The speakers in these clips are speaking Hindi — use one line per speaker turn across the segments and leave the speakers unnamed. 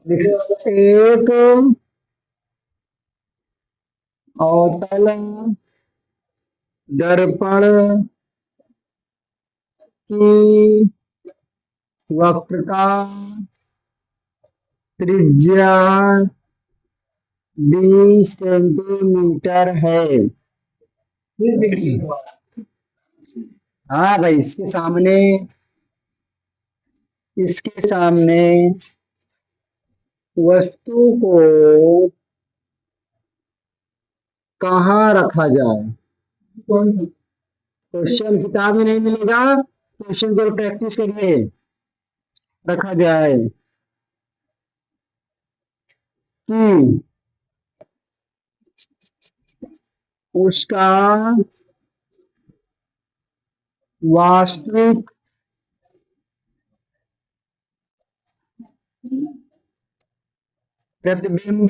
देखो, एक अवतल दर्पण की वक्रता त्रिज्या 20 सेंटीमीटर है। हाँ भाई, इसके सामने वस्तु को कहाँ रखा जाए। क्वेश्चन किताब में नहीं मिलेगा, क्वेश्चन को प्रैक्टिस करिए। रखा जाए कि उसका वास्तविक प्रतिबिंब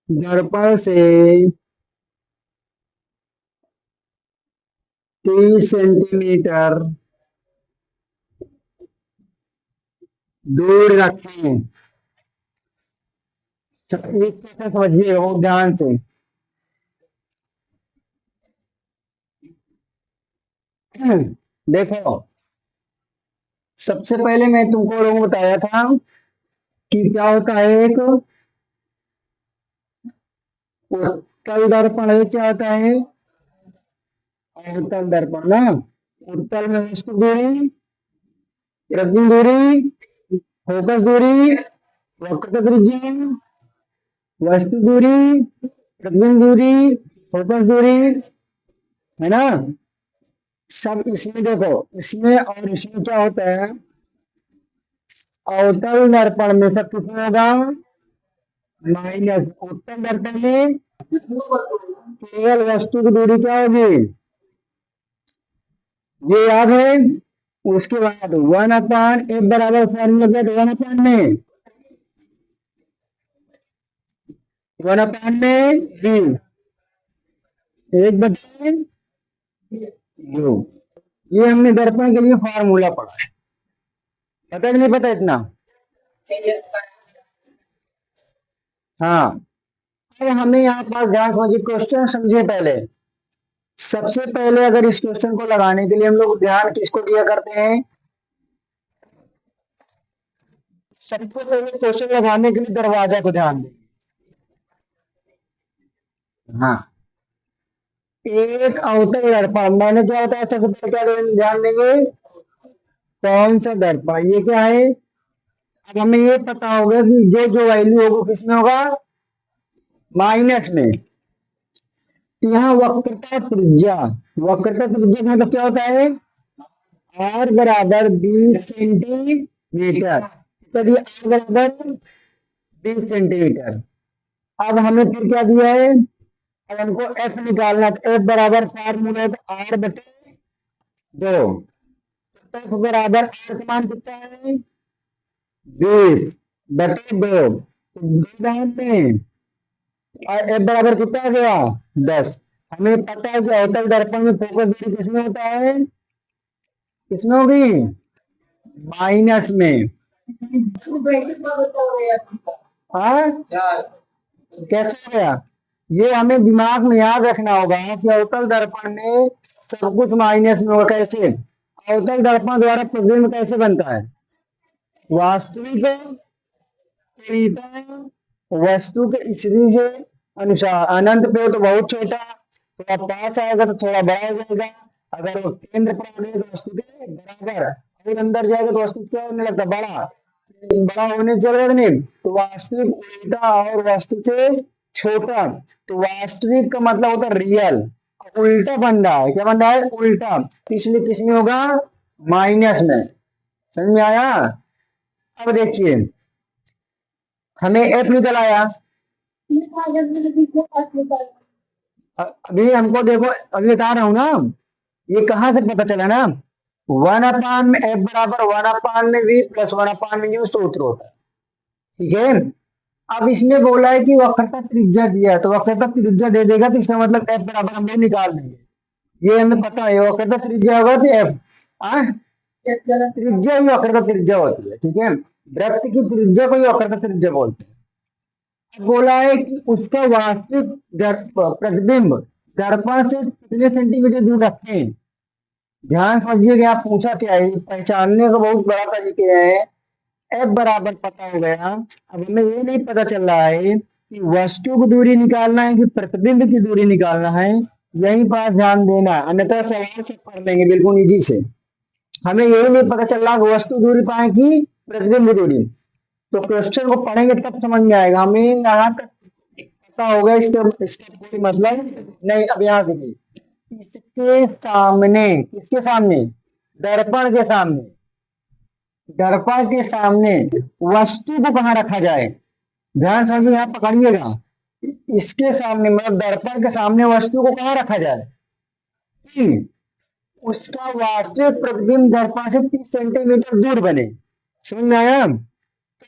दर्पण से 30 सेंटीमीटर दूर रखें। इस समझिए हो ध्यान से। देखो, सबसे पहले मैं तुमको लोगों को बताया था कि क्या होता है। एक उत्तल दर्पण है, क्या होता है अवतल दर्पण ना। उत्तल में वस्तु दूरी, रश्मि दूरी, फोकस दूरी, वक्रता त्रिज्या, वस्तु दूरी, रश्मि दूरी, फोकस दूरी, है ना। सब इसमें देखो, इसमें और इसमें क्या होता है। अवतल दर्पण में सब कितना होगा माइनस। उत्तल दर्पण में केवल वस्तु की दूरी क्या होगी, ये याद है। उसके बाद 1/f बराबर फॉर्मूला क्या, 1/में 1/v, 1/u। ये हमने दर्पण के लिए फॉर्मूला पढ़ा है, पता कि नहीं पता इतना। हाँ, अब हमें यहाँ पर ध्यान समझिए, क्वेश्चन समझिए पहले। सबसे पहले अगर इस क्वेश्चन को लगाने के लिए हम लोग ध्यान किसको दिया करते हैं। सबसे पहले क्वेश्चन लगाने के लिए दरवाजा को ध्यान दें। हाँ, एक अवतल दर्पण, मैंने क्या बताया, सबसे पहले क्या ध्यान देंगे, कौन सा दर्पण, ये क्या है। अब हमें ये पता होगा कि जो जो वैल्यू होगा किसमें होगा, माइनस में। यहाँ वक्रता त्रिज्या, वक्रता त्रिज्या मतलब क्या होता है, आर बराबर 20 सेंटीमीटर। चलिए, आर बराबर 20 सेंटीमीटर। अब हमें फिर क्या दिया है, अब हमको एफ निकालना, तो एफ बराबर फार्मूला आर बटे 2। एफ बराबर आर का मान कितना है, 20/2। में और एफ बराबर कितना आ गया, 10। हमें पता है कि अवतल दर्पण में फोकस दूरी किसमें होता है, किसमें होगी, माइनस में। हाँ, कैसे हो गया, ये हमें दिमाग में याद रखना होगा कि अवतल दर्पण में सब कुछ माइनस में होगा। कैसे, अवतल दर्पण द्वारा प्रतिबिंब कैसे बनता है, वास्तविक वस्तु के स्थिति से अनुसार, अनंत पे हो तो बहुत छोटा, थोड़ा पास आएगा तो थोड़ा बड़ा हो जाएगा। अगर वो केंद्र पर आने तो वस्तु के बराबर, और अंदर जाएगा तो वस्तु क्या होने लगता, बड़ा। बड़ा होने चलेगा नहीं, तो वास्तविक उल्टा और वस्तु से छोटा। तो वास्तविक का मतलब होता है रियल, उल्टा बन रहा है, क्या बन रहा है, उल्टा। इसलिए किसमें होगा, माइनस में। समझ में आया। अब देखिए, हमें एफ निकल आया। अभी हमको देखो, अभी बता रहा हूं ना, ये कहां से पता चला ना, 1/f बराबर 1/v प्लस 1/u सूत्र होता है। ठीक है। अब इसमें बोला है कि वक्रता त्रिज्या दिया है, तो वक्रता त्रिज्या दे देगा तो इसका मतलब एफ बराबर हम लोग निकाल देंगे। ये हमें पता है, वक्रता त्रिज्या होगा तो एफ। त्रिज्या ही वक्रता त्रिज्या होती है, ठीक है। वृत्त की त्रिज्या को ही वक्रता त्रिज्या बोलते हैं। बोला है कि उसका वास्तविक प्रतिबिंब दर्पण से कितने सेंटीमीटर दूर रखें। ध्यान समझिएगा, आप पूछा क्या है, पहचानने का बहुत बड़ा तरीके है। एफ बराबर पता हो गया, अब हमें ये नहीं पता चल रहा है कि वस्तु की दूरी निकालना है कि प्रतिबिंब की दूरी निकालना है। यही पास ध्यान देना, अन्यथा सवाल से पढ़ लेंगे बिल्कुल इजी से। हमें यही नहीं पता चल रहा कि वस्तु दूरी पाए कि प्रतिबिंब दूरी। तो क्वेश्चन को पढ़ेंगे तब समझ में आएगा। हमें यहाँ तक पता होगा, इसका कोई मतलब नहीं। अब यहाँ देखिए, इसके सामने, किसके सामने, दर्पण के सामने, दर्पण के सामने वस्तु को कहाँ रखा जाए। ध्यान समझिए, यहाँ पकड़िएगा। इसके सामने मतलब दर्पण के सामने वस्तु को कहाँ रखा जाए कि उसका वास्तविक प्रतिबिंब दर्पण से 30 सेंटीमीटर दूर बने। समझ में आया।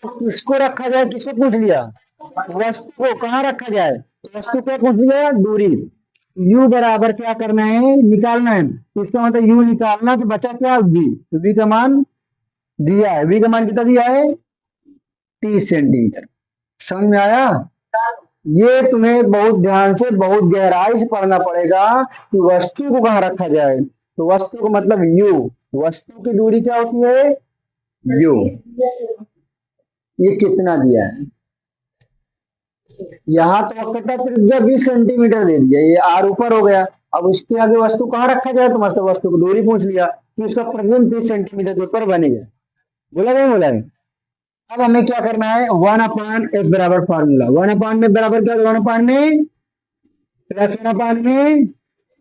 तो किसको रखा जाए, किसको पूछ लिया, वस्तु को कहाँ रखा जाए। तो वस्तु को पूछ लिया, दूरी। u बराबर क्या करना है, निकालना है। तो इसका मतलब u निकालना, तो बचा क्या, v। तो v का मान दिया है, v का मान कितना दिया है, 30 सेंटीमीटर। समझ में आया। ये तुम्हें बहुत ध्यान से, बहुत गहराई से पढ़ना पड़ेगा कि वस्तु को कहाँ रखा जाए। तो वस्तु का मतलब u, वस्तु की दूरी क्या होती है, u। ये कितना दिया है, यहाँ तो वक्रता त्रिज्या 20 सेंटीमीटर दे दिया, ये r ऊपर हो गया। अब उसके आगे वस्तु कहाँ रखा जाए, तो मतलब वस्तु की दूरी पूछ लिया कि उसका प्रतिबिंब 30 सेंटीमीटर के ऊपर बनेगा। बोला नहीं, बोला नहीं। अब हमें क्या करना है, 1/f बराबर फॉर्मूला। 1/में बराबर क्या, 1/में प्लस 1/में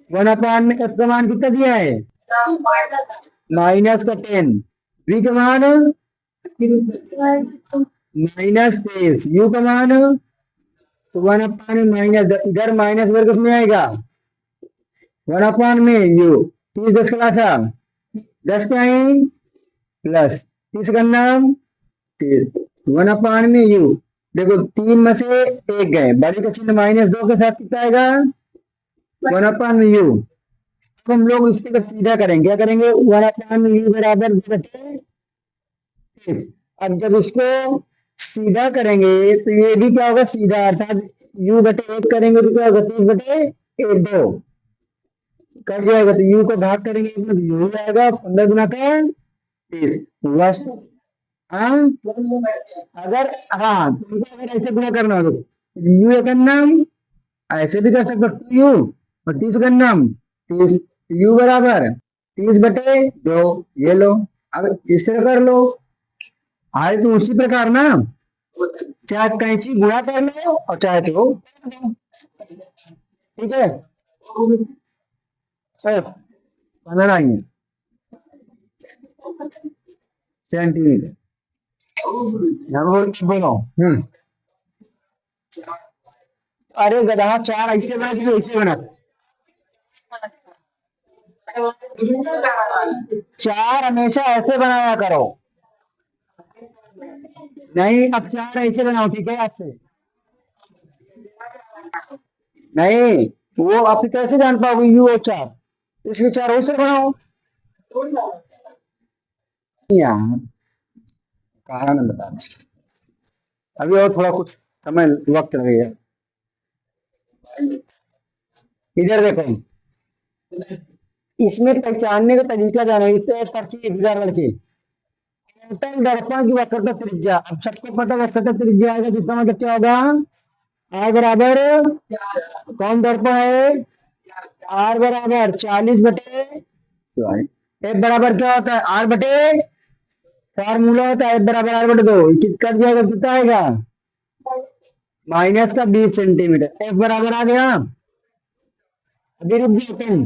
1/में f का मान कितना दिया है, -10। v का मान -23, u का मान 1/, इधर माइनस इधर किसमें आएगा, 1/में u। 30 10 का 10 पे आई प्लस 30 का नाम 30, 1/में u। देखो 3 में से 1 गए, बड़ी का चिन्ह -2 के साथ कितना आएगा, 1/में u। तो हम लोग इसके सीधा करेंगे, क्या करेंगे, 1/में u बराबर 2/30। अब जब इसको सीधा करेंगे तो ये भी क्या होगा, सीधा, अर्थात u/1 करेंगे तो क्या होगा, 30/2 कर जाएगा। तो u को भाग करेंगे तो u आएगा 15 गुना का 30। वस्तु, हाँ अगर, हाँ तुमको अगर ऐसे गुना करना हो तो u करना, ऐसे भी कर सकते हो, 2u और 30 करना 30, u बराबर 30/2, ये लो। अब इस तरह कर लो, आए तो उसी प्रकार ना, चाहे कैंची गुणा कर लो और चाहे तो, ठीक है। 15 आई सेंटीमीटर, बोलो। अरे गधा, 4 ऐसे बना कि ऐसे बना, 4 हमेशा ऐसे बनाया करो। नहीं, अब 4 ऐसे बनाओ, ठीक है, आपसे नहीं। वो आप कैसे जान पाओगे यू और 4, तो इसलिए 4 ऐसे बनाओ यार, कहा ना बता। अभी और थोड़ा कुछ समय वक्त लगेगा। इधर देखो, इसमें पहचानने का तरीका जाना, लड़के दर्पण की वक्रता त्रिज्या। अब सबको पता वक्रता त्रिज्या आएगा, जिसका मतलब क्या होगा, आर बराबर, कौन दर्पण है, आर बराबर 40/, एफ बराबर क्या होता है, r/, फॉर्मूला होता है f बराबर r/2। कट जाएगा, कितना आएगा, -20 सेंटीमीटर। एफ बराबर आ गया, अभी रुक गया पेन,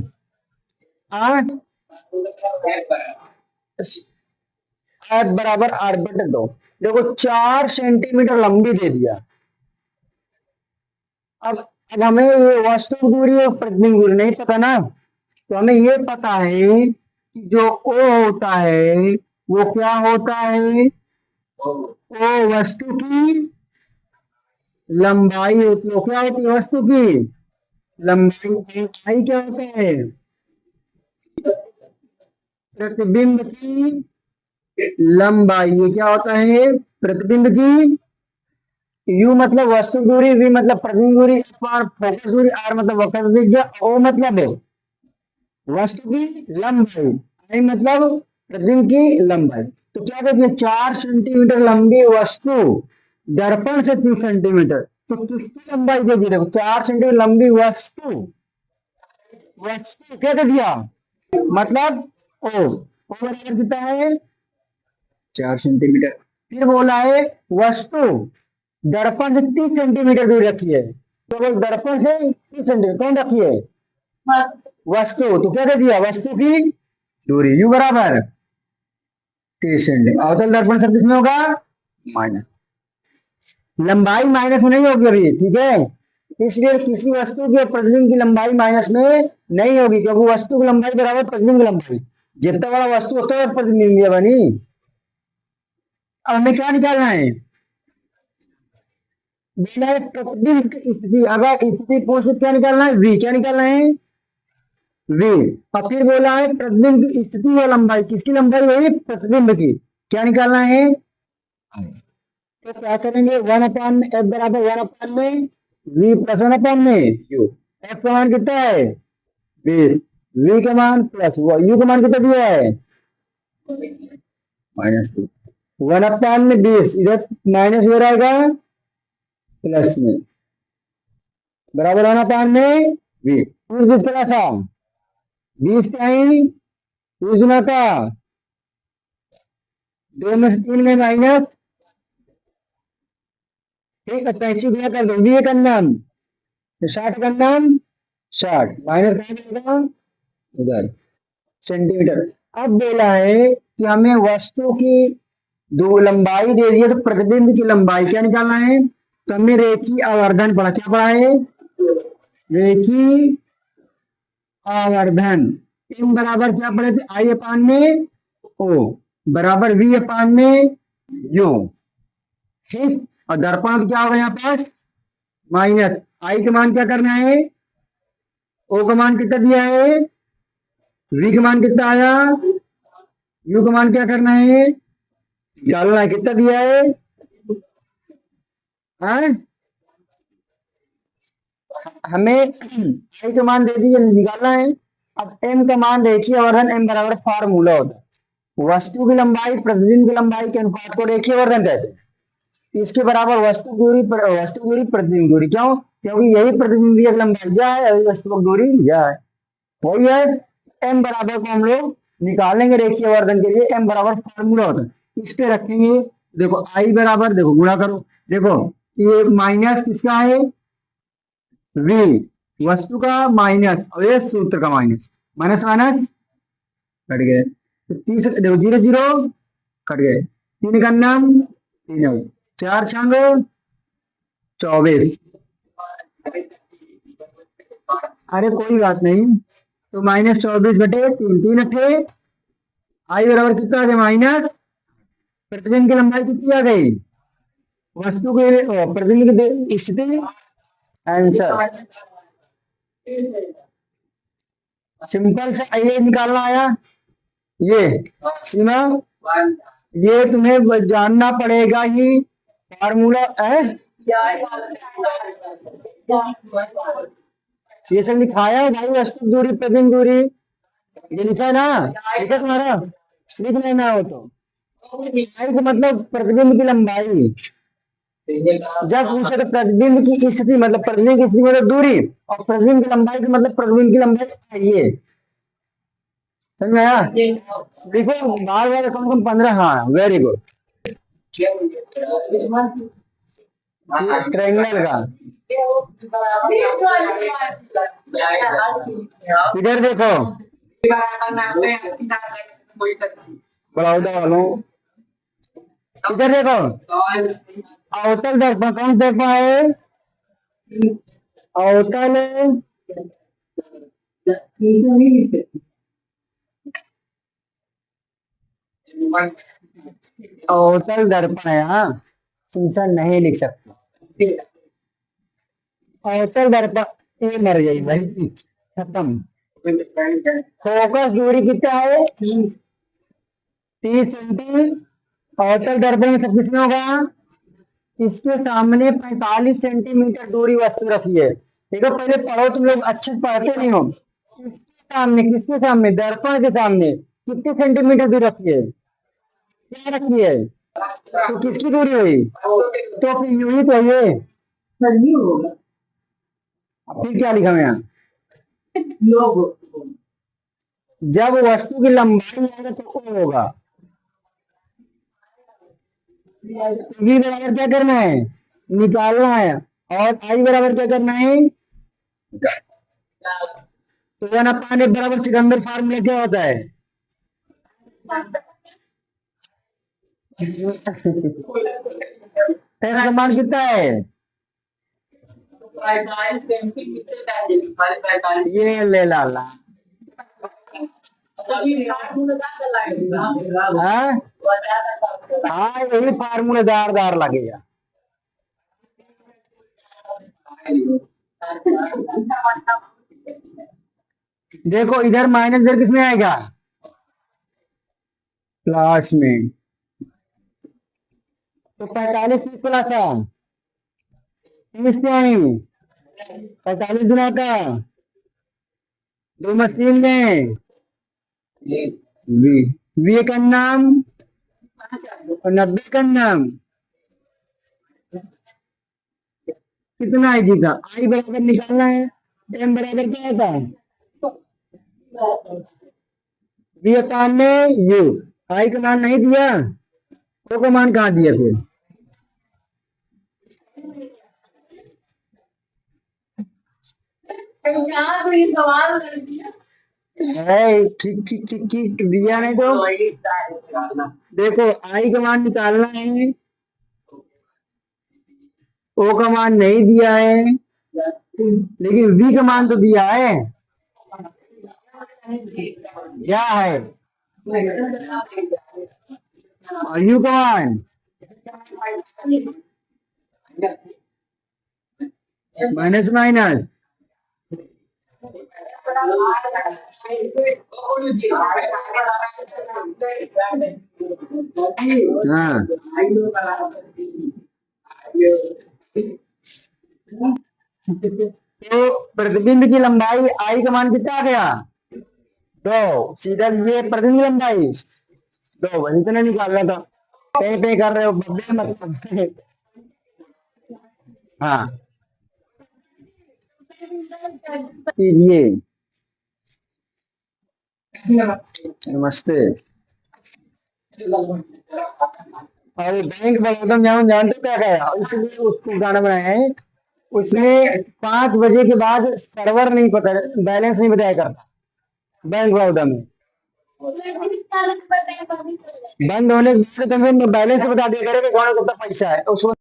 एफ बराबर r/2। देखो 4 सेंटीमीटर लंबी दे दिया। अब हमें ये वस्तु दूरी और प्रतिबिंब दूरी नहीं पता ना, तो हमें ये पता है कि जो O होता है वो क्या होता है, O वस्तु की लंबाई होती है। क्या होती है, वस्तु की लंबाई। आई क्या होता है, प्रतिबिंब की लंबाई, ये क्या होता है, प्रतिबिंब की, यू मतलब वस्तु दूरी, वी मतलब प्रतिबिंब दूरी, फोकस दूरी, आर मतलब वक्र त्रिज्या, ओ मतलब है वस्तु की लंबाई, आई मतलब प्रतिबिंब की लंबाई। तो क्या कहते हैं, 4 सेंटीमीटर लंबी वस्तु दर्पण से 30 सेंटीमीटर, तो किसकी लंबाई दे दी, देखो 4 सेंटीमीटर लंबी वस्तु, वस्तु क्या दे दिया, मतलब ओ बराबर कितना है, 4 सेंटीमीटर। फिर बोला है वस्तु दर्पण से 30 सेंटीमीटर दूर रखी है, तो वो दर्पण से 30 सेंटीमीटर कौन रखी है, वस्तु, तो क्या दे दिया, वस्तु की दूरी यू बराबर 30 सेंटीमीटर, अवतल दर्पण सब किसमें होगा, माइनस, लंबाई माइनस में नहीं होगी अभी, ठीक है, इसलिए किसी वस्तु के प्रतिबिंब की लंबाई माइनस में नहीं होगी, क्योंकि वस्तु की लंबाई बराबर प्रतिबिंब की लंबाई, जितना बड़ा वस्तु होता है प्रतिबिंब बनी। अब हमें क्या निकालना है, प्रतिबिंब की स्थिति, अगर स्थिति पूछ क्या निकालना है, वी, क्या निकालना है, वी। और फिर बोला है प्रतिबिंब की स्थिति या लंबाई, किसकी लंबाई होगी, प्रतिबिंब की, क्या निकालना है, तो क्या करेंगे, 1/, एफ बराबर 1/, वी प्लस 1/, यू, एफ का मान कितना है 20, वी का मान प्लस यू का मान कितना दिया है -2, 1/20, इधर माइनस हो रहेगा प्लस में, बराबर 1/, वी, 20 प्लस 20 टाइम 20 गुना का 2 में से 3 में माइनस, ठीक है, 35 गुना कर दो, वी का नाम 60 का नाम 60 माइनस कहा उधर सेंटीमीटर। अब बोला है कि हमें वस्तु की दो लंबाई दे दी है, तो प्रतिबिंब की लंबाई क्या निकालना है, तो हमने रेखीय आवर्धन पढ़ा, क्या पढ़ा है, रेखीय आवर्धन, इन बराबर क्या पढ़े थे, आई अपान में ओ बराबर वी अपान में यू, ठीक, और दर्पण क्या होगा यहाँ पास माइनस, आई का मान क्या करना है, ओ का मान कितना दिया है, वी का मान कितना आया, यू का मान क्या करना है, निकालना है, कितना दिया है, हाँ? हमें आई का मान दे दिए, निकालना है। अब एम का मान देखिए, आवर्धन एम बराबर फार्मूला होता है, वस्तु की लंबाई प्रतिबिंब की लंबाई के अनुपात को रेखीय आवर्धन कहते हैं, इसके बराबर वस्तु दूरी प्रतिबिंब दूरी, क्यों, क्योंकि यही प्रतिबिंब की लंबाई यह है, वस्तु की दूरी यह है, वही है। एम बराबर को हम लोग निकालेंगे रेखीय आवर्धन के लिए, एम बराबर फार्मूला होता है, इस पे रखेंगे, देखो आई बराबर, देखो गुणा करो, देखो ये माइनस किसका है, वी, वस्तु का माइनस, और ये सूत्र का माइनस, माइनस माइनस कट गए, तो 30 देखो 0 0 कट गए, 3 का नाम 3, 4 छंग 24, अरे कोई बात नहीं, तो -24/3, 3 अठे, आई बराबर कितना आ गया माइनस, प्रतिबिंब की लंबाई कितनी आ गई, वस्तु के प्रतिबिंब की स्थिति, आंसर सिंपल से ये निकालना आया, ये सीमा, ये तुम्हें जानना पड़ेगा ही, फार्मूला है, ये सब लिखाया है भाई, वस्तु दूरी प्रतिबिंब दूरी, ये लिखा है ना, लिखा तुम्हारा, लिख लेना हो तो, मतलब प्रतिबिंब की लंबाई, जब पूछे तो प्रतिबिंब की स्थिति मतलब प्रतिबिंब की स्थिति मतलब दूरी, और प्रतिबिंब की लंबाई का मतलब प्रतिबिंब की लंबाई, ये समझ में आया, देखो बार बार कम से कम 15, हाँ वेरी गुड, ट्रायंगल का, इधर देखो बड़ौदा वालों, इधर देखो अवतल दर्पण, कौन सा दर्पण है, अवतल अवतल दर्पण है, हाँ तुमसे नहीं लिख सकते, अवतल दर्पण, ये मर गई भाई, खत्म, फोकस दूरी कितना है 30 सेंटी अवतल दर्पण में सब किसमें होगा? इसके सामने 45 सेंटीमीटर दूरी वस्तु रखी है। देखो पहले पढ़ो, तुम लोग अच्छे से पढ़ते नहीं हो। इसके सामने, किसके सामने? दर्पण के सामने कितने सेंटीमीटर दूरी रखी है? क्या रखी है? तो किसकी दूरी हुई? तो फिर यूं ही तो ये फिर क्या लिखा मैं यहाँ? जब वस्तु की लंबाई आएगा तो O होगा। V बराबर क्या करना है? निकालना है। और I बराबर क्या करना है? तो 1/8 बराबर सिकंदर फार्मूला क्या होता है? तेरा मान कितना है? ये ले लाला। हाँ हाँ, यही फार्मूलेदार लगेगा। देखो इधर माइनस इधर किसमें आएगा? प्लस में। तो 45 30 प्लस 30 क्या है? 45 गुना का 2 मशीन में वी का नाम और 90 का नाम कितना है जी का? आई बराबर निकालना है। एम बराबर क्या होता है? वी का में यू। आई का मान नहीं दिया, ओ का मान कहाँ दिया फिर? ठीक दिया नहीं तो देखो आई का मान निकालना है, ओ का मान नहीं दिया है, लेकिन वी का मान तो दिया है। क्या है? और यू का मान माइनस माइनस हाँ। तो प्रतिबिंब की लंबाई आई का मान कितना आ गया? 2। सीधा ये प्रतिबिंब की लंबाई 2, बस इतना निकालना था। पे कर रहे हो बब्बे मतलब। हाँ कीजिए। नमस्ते। और बैंक बलौदम जानते क्या गया, इसलिए उसको गाना बनाया है। उसमें 5 बजे के बाद सर्वर नहीं पता, बैलेंस नहीं बताया करता बैंक बलौदम में। बंद होने के बाद बैलेंस बता दिया करे कि कौन कितना पैसा है उसको।